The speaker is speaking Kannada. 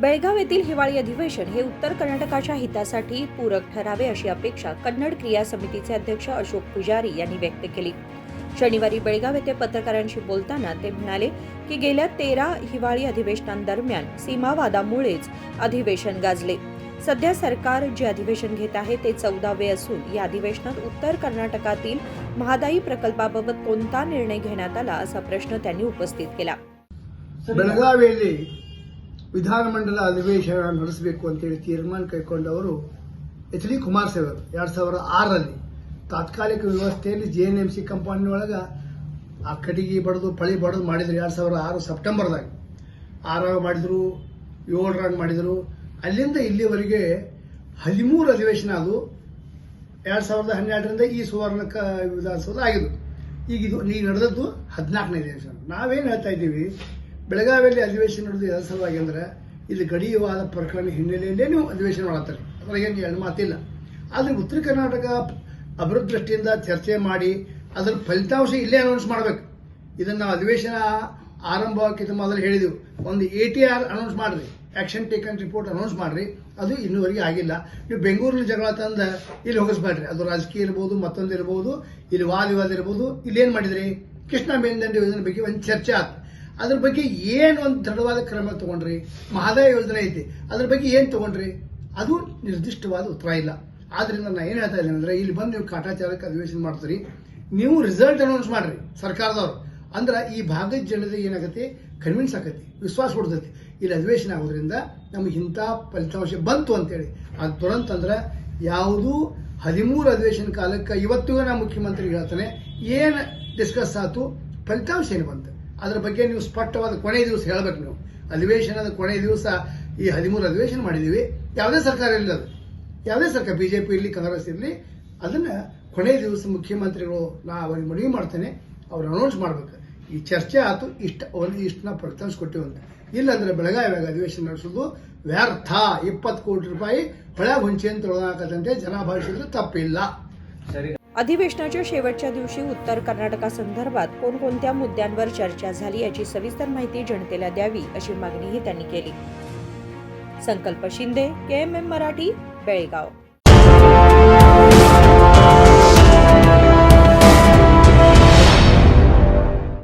बेळगाव येथील हिवाळी अधिवेशन हे उत्तर कर्नाटकाच्या हितासाठी पूरक ठरावे अशी अपेक्षा कन्नड क्रिया समितीचे अध्यक्ष अशोक पुजारी यांनी व्यक्त केली। शनिवारी बेळगाव येथे पत्रकारांशी बोलताना ते म्हणाले की गेल्या 13 हिवाळी अधिवेशनांदरम्यान सीमावादामुळेच अधिवेशन गाजले। सध्या सरकार जे अधिवेशन घेत आहे ते 14वे असून या अधिवेशनात उत्तर कर्नाटकातील महादायी प्रकल्पाबाबत कोणता निर्णय घेण्यात आला असा प्रश्न त्यांनी उपस्थित केला। ಬೆಳಗಾವಿಯಲ್ಲಿ ವಿಧಾನಮಂಡಲ ಅಧಿವೇಶನ ನಡೆಸಬೇಕು ಅಂತ ಹೇಳಿ ತೀರ್ಮಾನ ಕೈಗೊಂಡವರು ಎಚ್ ಡಿ ಕುಮಾರಸ್ವಾಮಿ ಅವರು 2006ರಲ್ಲಿ ತಾತ್ಕಾಲಿಕ ವ್ಯವಸ್ಥೆಯಲ್ಲಿ ಜೆಎನ್ಎಂಸಿ ಕಂಪನಿ ಒಳಗ ಆ ಕಟ್ಟಿಗೆ ಬಡದು ಪಳಿ ಬಡದು ಮಾಡಿದ್ರು 2006 ಸೆಪ್ಟೆಂಬರ್ದಾಗ 6 ಮಾಡಿದ್ರು 7 ಮಾಡಿದ್ರು ಅಲ್ಲಿಂದ ಇಲ್ಲಿವರೆಗೆ 13 ಅಧಿವೇಶನ ಅದು 2012ರಿಂದ ಈ ಸುವರ್ಣ ವಿಧಾನಸೌಧ ಆಗಿದ್ದು ಈಗ ಇದು ನಡೆದದ್ದು 14ನೇ ಅಧಿವೇಶನ। ನಾವೇನು ಹೇಳ್ತಾ ಇದ್ದೀವಿ, ಬೆಳಗಾವಿಯಲ್ಲಿ ಅಧಿವೇಶನ ನಡೆದು ಯಾವ ಸಲುವಾಗಿ ಅಂದ್ರೆ ಇಲ್ಲಿ ಗಡಿವಾದ ಪ್ರಕರಣ ಹಿನ್ನೆಲೆಯಲ್ಲೇ ನೀವು ಅಧಿವೇಶನ ಮಾಡತ್ತಾರೆ, ಅದ್ರಾಗೇನು ಎರಡು ಮಾತಿಲ್ಲ। ಆದ್ರೆ ಉತ್ತರ ಕರ್ನಾಟಕ ಅಭಿವೃದ್ಧಿ ದೃಷ್ಟಿಯಿಂದ ಚರ್ಚೆ ಮಾಡಿ ಅದರ ಫಲಿತಾಂಶ ಇಲ್ಲೇ ಅನೌನ್ಸ್ ಮಾಡಬೇಕು। ಇದನ್ನ ನಾವು ಅಧಿವೇಶನ ಆರಂಭಕ್ಕಿಂತ ಮೊದಲು ಹೇಳಿದೆವು, ಒಂದು ATR ಅನೌನ್ಸ್ ಮಾಡ್ರಿ, ಆಕ್ಷನ್ ಟೇಕನ್ ರಿಪೋರ್ಟ್ ಅನೌನ್ಸ್ ಮಾಡ್ರಿ, ಅದು ಇನ್ನೂವರೆಗೆ ಆಗಿಲ್ಲ। ನೀವು ಬೆಂಗಳೂರಲ್ಲಿ ಜಗಳ ತಂದ ಇಲ್ಲಿ ಹೋಗಿಸ್ಬೇಡ್ರಿ, ಅದು ರಾಜಕೀಯ ಇರ್ಬೋದು, ಮತ್ತೊಂದು ಇರ್ಬೋದು, ಇಲ್ಲಿ ವಾದ ವಿವಾದ ಇರ್ಬೋದು। ಇಲ್ಲೇನ್ ಮಾಡಿದ್ರಿ, ಕೃಷ್ಣ ಮೇಲ್ದಂಡೆ ಯೋಜನೆ ಬಗ್ಗೆ ಒಂದು ಚರ್ಚೆ ಆಯ್ತು, ಅದ್ರ ಬಗ್ಗೆ ಏನು ಒಂದು ದೃಢವಾದ ಕ್ರಮ ತಗೊಂಡ್ರಿ? ಮಹದಾಯಿ ಯೋಜನೆ ಐತಿ, ಅದ್ರ ಬಗ್ಗೆ ಏನ್ ತಗೊಂಡ್ರಿ? ಅದು ನಿರ್ದಿಷ್ಟವಾದ ಉತ್ತರ ಇಲ್ಲ। ಆದ್ರಿಂದ ನಾ ಏನ್ ಹೇಳ್ತಾ ಇದ್ದೀನಿ ಅಂದ್ರೆ, ಇಲ್ಲಿ ಬಂದು ನೀವು ಕಾಟಾಚಾರಕ್ಕೆ ಅಧಿವೇಶನ ಮಾಡ್ತೀರಿ, ನೀವು ರಿಸಲ್ಟ್ ಅನೌನ್ಸ್ ಮಾಡ್ರಿ ಸರ್ಕಾರದವ್ರು, ಅಂದ್ರ ಈ ಭಾಗದ ಜನರಿಗೆ ಏನಾಗತ್ತೆ, ಕನ್ವಿನ್ಸ್ ಆಗತ್ತೆ, ವಿಶ್ವಾಸ ಕೊಡ್ತೈತಿ, ಇಲ್ಲಿ ಅಧಿವೇಶನ ಆಗೋದ್ರಿಂದ ನಮ್ಗೆ ಇಂಥ ಫಲಿತಾಂಶ ಬಂತು ಅಂತೇಳಿ। ಅದು ದುರಂತ ಅಂದ್ರೆ ಯಾವುದು 13 ಅಧಿವೇಶನ ಕಾಲಕ್ಕೆ ಇವತ್ತಿಗೂ ನಾ ಮುಖ್ಯಮಂತ್ರಿ ಹೇಳ್ತಾನೆ, ಏನ್ ಡಿಸ್ಕಸ್ ಆಯ್ತು, ಫಲಿತಾಂಶ ಏನು ಬಂತು, ಅದ್ರ ಬಗ್ಗೆ ನೀವು ಸ್ಪಷ್ಟವಾದ ಕೊನೆ ದಿವಸ ಹೇಳ್ಬೇಕು। ನೀವು ಅಧಿವೇಶನದ ಕೊನೆ ದಿವಸ ಈ 13 ಅಧಿವೇಶನ ಮಾಡಿದೀವಿ, ಯಾವುದೇ ಸರ್ಕಾರ ಇಲ್ಲ, ಅದು ಯಾವುದೇ ಸರ್ಕಾರ ಬಿಜೆಪಿ ಇರಲಿ ಕಾಂಗ್ರೆಸ್ ಇರಲಿ, ಅದನ್ನ ಕೊನೆ ದಿವಸ ಮುಖ್ಯಮಂತ್ರಿಗಳು ನಾ ಅವ್ರಿಗೆ ಮನವಿ ಮಾಡ್ತೇನೆ, ಅವ್ರು ಅನೌನ್ಸ್ ಮಾಡ್ಬೇಕು, ಈ ಚರ್ಚೆ ಆಯ್ತು, ಇಷ್ಟನ್ನ ಫಲಿತಾಂಶ ಕೊಟ್ಟಿವಿ ಅಂತ। ಇಲ್ಲಾಂದ್ರೆ ಬೆಳಗಾವಿಯಾಗ ಅಧಿವೇಶನ ನಡೆಸೋದು ವ್ಯರ್ಥ। 20 ಕೋಟಿ ರೂಪಾಯಿ ಹೊಳೆ ಹೊಂಚೆಯನ್ನು ತೊಳೆದಾಕದಂತೆ ಜನ ಭಾವಿಸಿದ್ರೆ ತಪ್ಪಿಲ್ಲ। अधिवेशनाच्या शेवटच्या दिवशी उत्तर कर्नाटकासंदर्भात कोणकोणत्या मुद्द्यांवर चर्चा झाली याची सविस्तर माहिती जनतेला द्यावी अशी मागणीही त्यांनी केली। संकल्प शिंदे, KMM मराठी, बेळगाव।